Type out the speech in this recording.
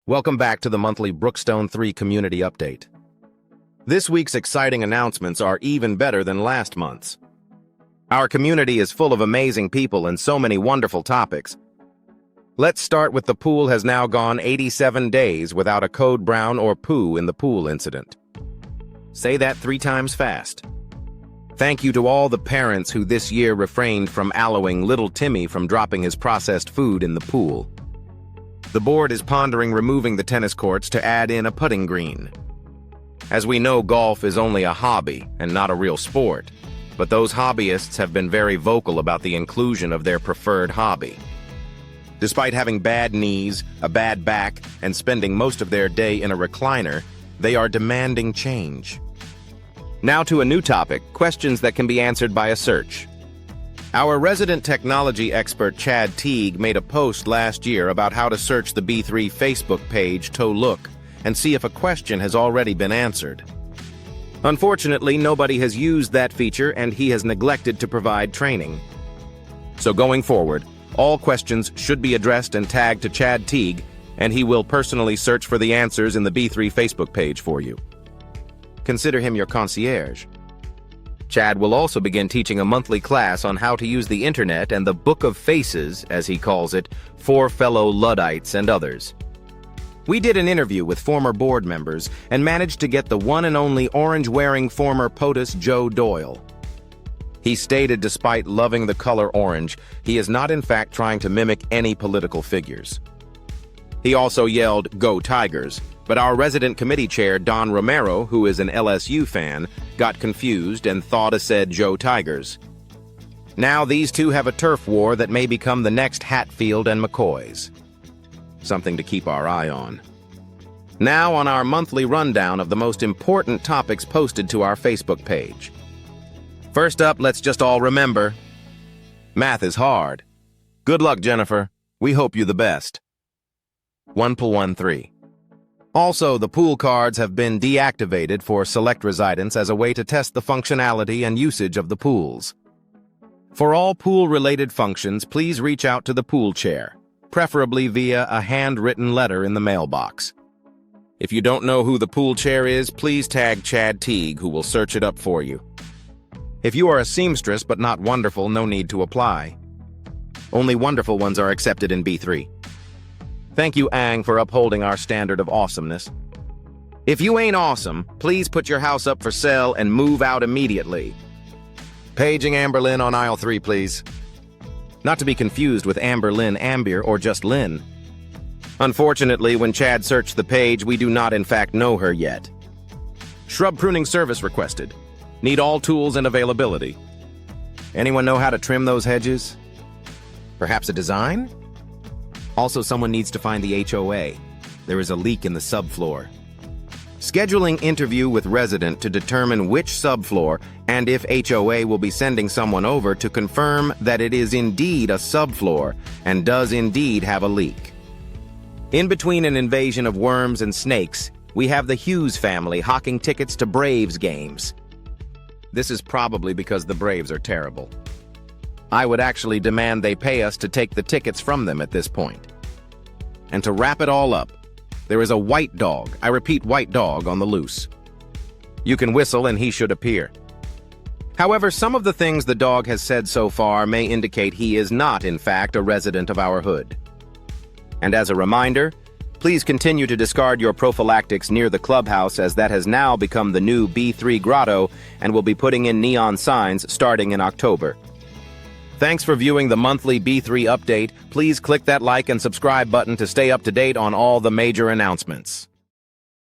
Welcome back to the monthly Brookstone 3 Community Update. This week's exciting announcements are even better than last month's. Our community is full of amazing people and so many wonderful topics. Let's start with the pool has now gone 87 days without a code brown or poo in the pool incident. Say that 3 times fast. Thank you to all the parents who this year refrained from allowing little Timmy from dropping his processed food in the pool. The board is pondering removing the tennis courts to add in a putting green. As we know, golf is only a hobby and not a real sport, but those hobbyists have been very vocal about the inclusion of their preferred hobby. Despite having bad knees, a bad back, and spending most of their day in a recliner, they are demanding change. Now to a new topic, questions that can be answered by a search. Our resident technology expert Chad Teague made a post last year about how to search the B3 Facebook page to look and see if a question has already been answered. Unfortunately, nobody has used that feature and he has neglected to provide training. So going forward, all questions should be addressed and tagged to Chad Teague, and he will personally search for the answers in the B3 Facebook page for you. Consider him your concierge. Chad will also begin teaching a monthly class on how to use the internet and the Book of Faces, as he calls it, for fellow Luddites and others. We did an interview with former board members and managed to get the one and only orange-wearing former POTUS Joe Doyle. He stated despite loving the color orange, he is not in fact trying to mimic any political figures. He also yelled, "Go Tigers," but our resident committee chair, Don Romero, who is an LSU fan, got confused and thought it said Joe Tigers. Now these two have a turf war that may become the next Hatfield and McCoys. Something to keep our eye on. Now on our monthly rundown of the most important topics posted to our Facebook page. First up, let's just all remember, math is hard. Good luck, Jennifer. We hope you the best. 1+1=3. Also, the pool cards have been deactivated for select residents as a way to test the functionality and usage of the pools. For all pool-related functions, please reach out to the pool chair, preferably via a handwritten letter in the mailbox. If you don't know who the pool chair is, please tag Chad Teague, who will search it up for you. If you are a seamstress but not wonderful, no need to apply. Only wonderful ones are accepted in B3. Thank you, Ang, for upholding our standard of awesomeness. If you ain't awesome, please put your house up for sale and move out immediately. Paging Amber Lynn on aisle 3, please. Not to be confused with Amber Lynn Ambier or just Lynn. Unfortunately, when Chad searched the page, we do not in fact know her yet. Shrub pruning service requested. Need all tools and availability. Anyone know how to trim those hedges? Perhaps a design? Also, someone needs to find the HOA. There is a leak in the subfloor. Scheduling interview with resident to determine which subfloor and if HOA will be sending someone over to confirm that it is indeed a subfloor and does indeed have a leak. In between an invasion of worms and snakes, we have the Hughes family hawking tickets to Braves games. This is probably because the Braves are terrible. I would actually demand they pay us to take the tickets from them at this point. And to wrap it all up, there is a white dog, I repeat white dog, on the loose. You can whistle and he should appear. However, some of the things the dog has said so far may indicate he is not, in fact, a resident of our hood. And as a reminder, please continue to discard your prophylactics near the clubhouse, as that has now become the new B3 Grotto and will be putting in neon signs starting in October. Thanks for viewing the monthly B3 update. Please click that like and subscribe button to stay up to date on all the major announcements.